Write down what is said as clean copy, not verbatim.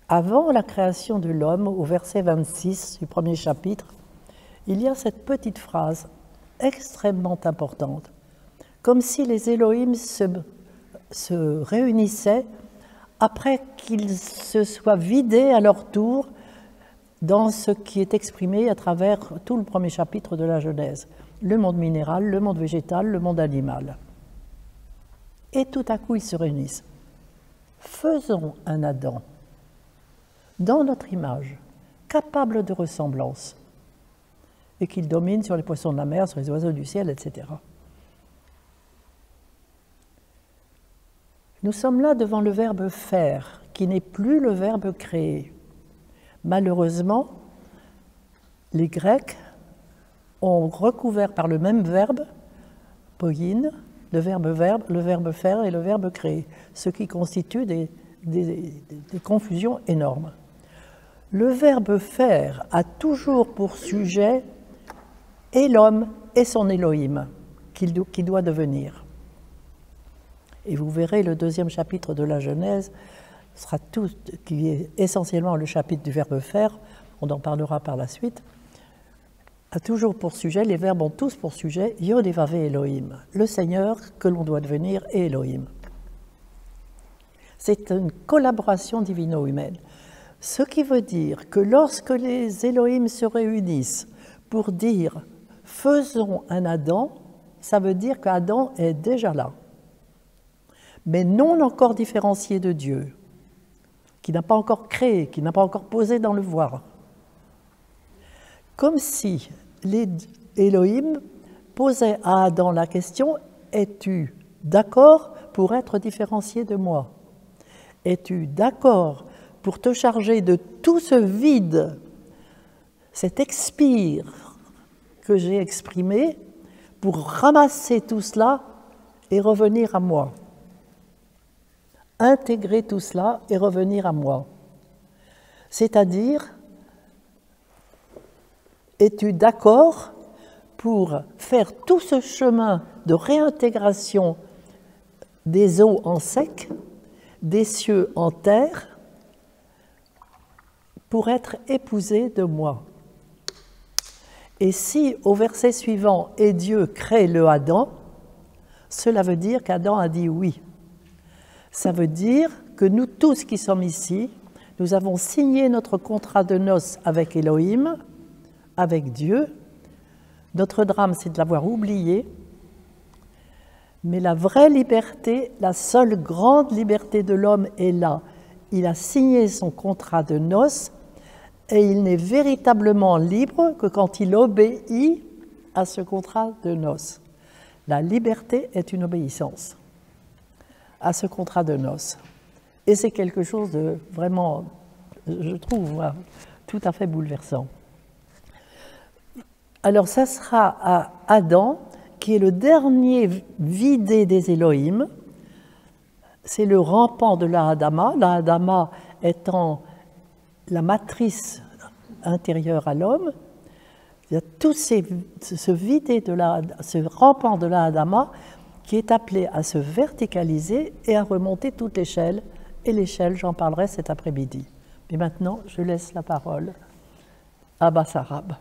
Avant la création de l'homme, au verset 26 du premier chapitre, il y a cette petite phrase extrêmement importante, comme si les Elohim se réunissaient après qu'ils se soient vidés à leur tour dans ce qui est exprimé à travers tout le premier chapitre de la Genèse, le monde minéral, le monde végétal, le monde animal. Et tout à coup, ils se réunissent. Faisons un Adam dans notre image, capable de ressemblance, et qu'il domine sur les poissons de la mer, sur les oiseaux du ciel, etc. Nous sommes là devant le verbe « faire », qui n'est plus le verbe « créer ». Malheureusement, les Grecs ont recouvert par le même verbe, poïn, le verbe faire et le verbe créer, ce qui constitue des confusions énormes. Le verbe faire a toujours pour sujet et l'homme et son Elohim, qui doit devenir. Et vous verrez le deuxième chapitre de la Genèse, sera tout, qui est essentiellement le chapitre du verbe faire, on en parlera par la suite, a toujours pour sujet, les verbes ont tous pour sujet Yod et Vavé Elohim, le Seigneur que l'on doit devenir et Elohim. C'est une collaboration divino-humaine. Ce qui veut dire que lorsque les Elohim se réunissent pour dire « faisons un Adam », ça veut dire qu'Adam est déjà là, mais non encore différencié de Dieu, qui n'a pas encore créé, qui n'a pas encore posé dans le voir. Comme si les Elohim posaient à Adam la question « es-tu d'accord pour être différencié de moi ? Es-tu d'accord pour te charger de tout ce vide, cet expire que j'ai exprimé, pour ramasser tout cela et revenir à moi. Intégrer tout cela et revenir à moi. C'est-à-dire, es-tu d'accord pour faire tout ce chemin de réintégration des eaux en sec, des cieux en terre, pour être épousé de moi. Et si, au verset suivant, « Et Dieu crée le Adam », cela veut dire qu'Adam a dit oui. Ça veut dire que nous tous qui sommes ici, nous avons signé notre contrat de noces avec Elohim, avec Dieu. Notre drame, c'est de l'avoir oublié. Mais la vraie liberté, la seule grande liberté de l'homme est là. Il a signé son contrat de noces et il n'est véritablement libre que quand il obéit à ce contrat de noces. La liberté est une obéissance à ce contrat de noces. Et c'est quelque chose de vraiment, je trouve, tout à fait bouleversant. Alors ça sera à Adam, qui est le dernier vidé des Elohim. C'est le rampant de la Hadama, la Hadama étant la matrice intérieure à l'homme. Il y a tout ce vidé, ce rampant de la Hadama qui est appelé à se verticaliser et à remonter toute l'échelle. Et l'échelle, j'en parlerai cet après-midi. Mais maintenant, je laisse la parole à Bassarab.